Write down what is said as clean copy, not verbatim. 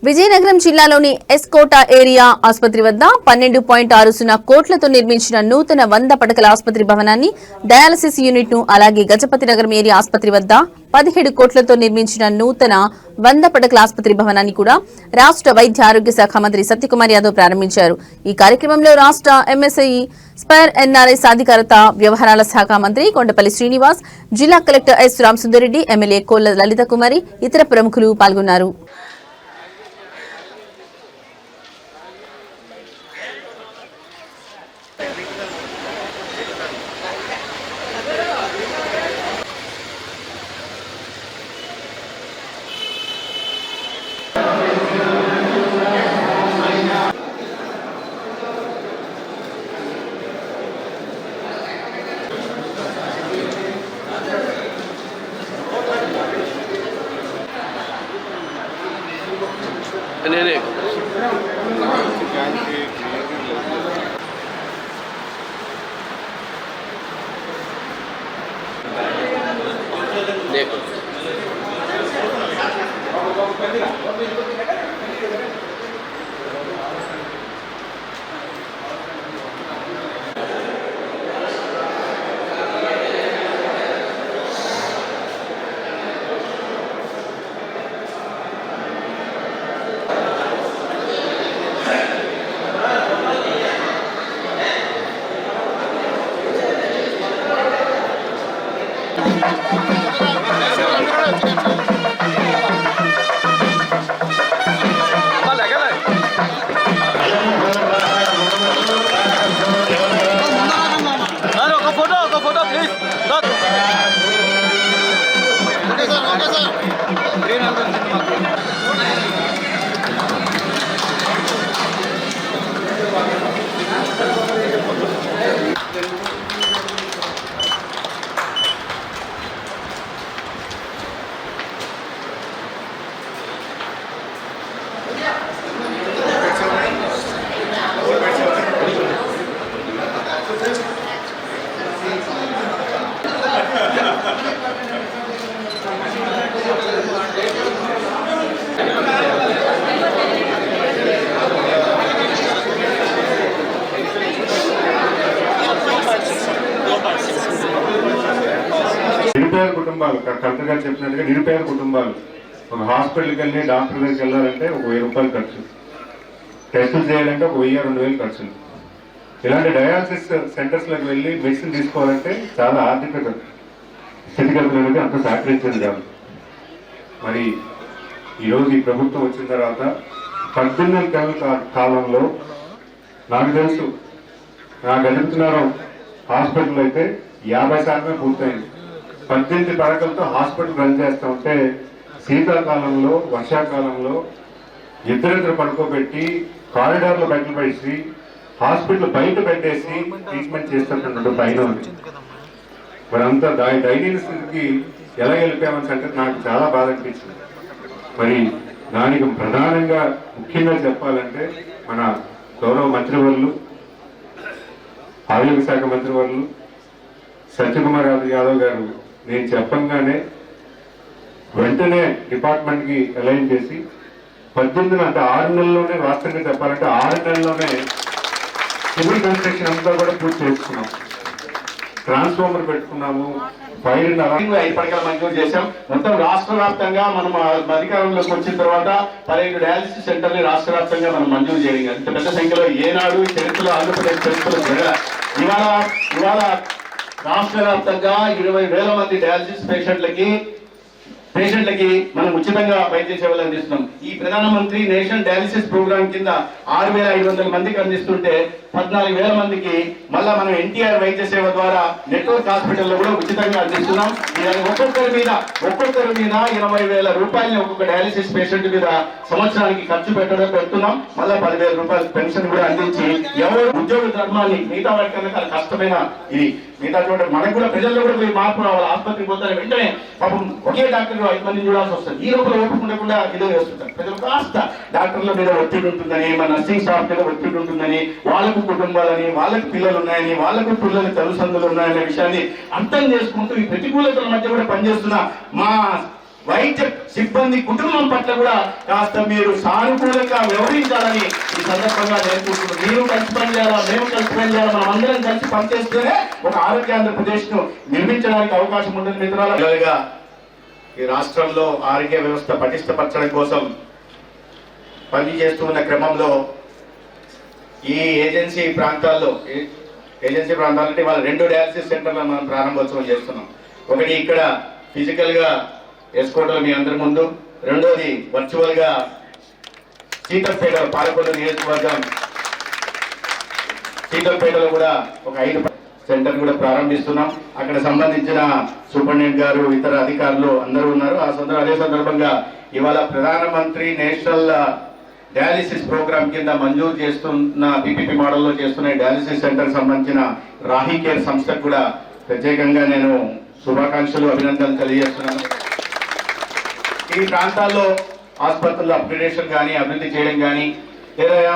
విజయనగరం జిల్లాలోని ఎస్కోట ఏరియా ఆసుపత్రి వద్ద 12.60 కోట్లతో నిర్మించిన నూతన 100 పడకల ఆసుపత్రి భవనాన్ని, డయాలసిస్ యూనిట్ ను, అలాగే గజపతి నగరం ఏరియా ఆసుపత్రి వద్ద 17 కోట్లతో నిర్మించిన నూతన 100 పడకల ఆసుపత్రి భవనాన్ని కూడా రాష్ట్ర వైద్య ఆరోగ్య శాఖ మంత్రి సత్యకుమార్ యాదవ్ ప్రారంభించారు. ఈ కార్యక్రమంలో రాష్ట్ర ఎంఎస్ఐ స్పైర్ ఎన్ఆర్ఐ సాధికారత వ్యవహారాల శాఖ మంత్రి కొండపల్లి శ్రీనివాస్, జిల్లా కలెక్టర్ ఎస్ రామసుందర్రెడ్డి, ఎమ్మెల్యే కోళ్ల లలిత కుమారి, ఇతర ప్రముఖులు పాల్గొన్నారు. నిరుపేద కుటుంబాలు కలెక్టర్ గారు చెప్పినట్టుగా నిరుపేద కుటుంబాలు ఒక హాస్పిటల్కి వెళ్ళి డాక్టర్ దగ్గరికి వెళ్ళాలంటే ఒక 1000 రూపాయలు ఖర్చు, టెస్టులు చేయాలంటే ఒక 1000-2000 ఖర్చులు. ఇలాంటి డయాలసిస్ సెంటర్స్లోకి వెళ్ళి మెడిసిన్ తీసుకోవాలంటే చాలా ఆర్థిక స్థితిగతులకి అంత సహకరించేది కాదు. మరి ఈరోజు ఈ ప్రభుత్వం వచ్చిన తర్వాత 18 నెలల కాలంలో నాకు తెలుసు నా గజపతినగరం హాస్పిటల్ అయితే 50% పూర్తయింది. 18 పడకలతో హాస్పిటల్ రన్ చేస్తూ ఉంటే శీతాకాలంలో వర్షాకాలంలో ఇద్దరిద్దరు పడుకోబెట్టి కారిడార్లో బెడ్లు పెట్టి హాస్పిటల్ బయట పెట్టేసి ట్రీట్మెంట్ చేస్తున్నట్టు పైన ఉంది. మరి అంతా దైనందిన స్థితికి ఎలా వెళ్ళిపోయామని అంటే నాకు చాలా బాధ అనిపించింది. మరి దానికి ప్రధానంగా ముఖ్యంగా చెప్పాలంటే మన గౌరవ మంత్రివర్యులు, ఆరోగ్య శాఖ మంత్రివర్యులు సత్యకుమార్ యాదవ్ గారు నేను చెప్పంగానే వెంటనే డిపార్ట్మెంట్కి అలైన్ చేసి 18 అంటే 6 నెలల్లోనే, వాస్తవంగా చెప్పాలంటే 6 నెలల్లోనే సివిల్ కన్స్ట్రక్షన్ అంతా కూడా పూర్తి చేసుకున్నాం. ట్రాన్స్ఫార్మర్ పెట్టుకున్నాము, ఫైర్ 5 పడకలు మంజూరు చేశాం. మొత్తం రాష్ట్ర వ్యాప్తంగా మనం అధికారంలోకి వచ్చిన తర్వాత 15 డయాలసిస్ సెంటర్ని రాష్ట్ర వ్యాప్తంగా మనం మంజూరు చేయడం ఇంత పెద్ద సంఖ్యలో ఏనాడు చరిత్రలో ఆంధ్రప్రదేశ్ చరిత్రలో జరగల. ఇవాళ రాష్ట్ర వ్యాప్తంగా 20,000 మంది డయాలసిస్ పేషెంట్లకి మనం ఉచితంగా వైద్య సేవలు అందిస్తున్నాం. ఈ ప్రధానమంత్రి నేషనల్ డయాలసిస్ ప్రోగ్రామ్ కింద 6,500 మందికి అందిస్తుంటే 14,000 మందికి మళ్ళా మనం ఎన్టీఆర్ వైద్య సేవ ద్వారా నెట్వర్క్ హాస్పిటల్లో కూడా ఉచితంగా అందిస్తున్నాం. ఒక్కొక్కరి మీద 20,000 రూపాయలని ఒక్కొక్క డయాలసిస్ పేషెంట్ మీద సంవత్సరానికి ఖర్చు పెడుతున్నాం. మళ్ళా 10,000 రూపాయల పెన్షన్ కూడా అందించి ఎవరు ఉద్యోగ ధర్మాన్ని మిగతా వాటికన్నా కష్టమైన ఇది మిగతా చోట మనకు కూడా ప్రజల్లో కూడా మార్పు రావాలి. ఆసుపత్రికి పోతారు వెంటనే పాపం ఒకే డాక్టర్ 5 మందిని చూడాల్సి వస్తుంది. ఈ లోపల ఓపుకుండకుండా ఇదో వేస్తుంటారు. ప్రజలు కాస్త డాక్టర్ల మీద ఒత్తిడి ఉంటుందని, మన నర్సింగ్ స్టాఫ్ మీద ఒత్తిడి ఉంటుందని, వాళ్ళకు కుటుంబాలని, వాళ్ళకి పిల్లలు ఉన్నాయని, వాళ్ళకు పిల్లలు తల్లిదండ్రులు ఉన్నాయనే విషయాన్ని అర్థం చేసుకుంటూ ఈ ప్రతికూలతల మధ్య కూడా పనిచేస్తున్న మా వైద్య సిబ్బంది కుటుంబం పట్ల కూడా కాస్త మీరు సానుకూలంగా వ్యవహరించాలని ఈ సందర్భంగా నేర్చుకుంటున్నాం. మీరు కలిసి పనిచేయాలా, మేము కలిసి పనిచేయాలా, మనం అందరం కలిసి పనిచేస్తేనే ఒక ఆరోగ్య ఆంధ్రప్రదేశ్ ను నిర్మించడానికి అవకాశం ఉంటుంది మిత్రులారా. ఈ రాష్ట్రంలో ఆరోగ్య వ్యవస్థ పటిష్టపరచడం కోసం పనిచేస్తున్న క్రమంలో ఈ ఏజెన్సీ ప్రాంతాల్లో అంటే వాళ్ళ 2 డయాలసిస్ సెంటర్లను మనం ప్రారంభోత్సవం చేస్తున్నాం. ఒకటి ఇక్కడ ఫిజికల్ గా ఎస్కోటలో మీ అందరి ముందు, రెండోది వర్చువల్ గా సీతంపేట పాలకొల్లు నియోజకవర్గం సీతంపేటలో కూడా ఒక 5 సెంటర్ కూడా ప్రారంభిస్తున్నాం. అక్కడ సంబంధించిన సూపరింటెండెంట్ గారు, ఇతర అధికారులు అందరూ ఉన్నారు. అదే సందర్భంగా ఇవాళ ప్రధానమంత్రి నేషనల్ డయాలిసిస్ ప్రోగ్రామ్ కింద మంజూరు చేస్తున్న పిపిపి మోడల్లో చేస్తున్న డయాలిసిస్ సెంటర్ సంబంధించిన రాహి కేర్ సంస్థకు కూడా ప్రత్యేకంగా నేను శుభాకాంక్షలు, అభినందనలు తెలియజేస్తున్నాను. ఈ ప్రాంతాల్లో ఆసుపత్రుల అప్గ్రేడేషన్ కానీ, అభివృద్ధి చేయడం కానీ లేదా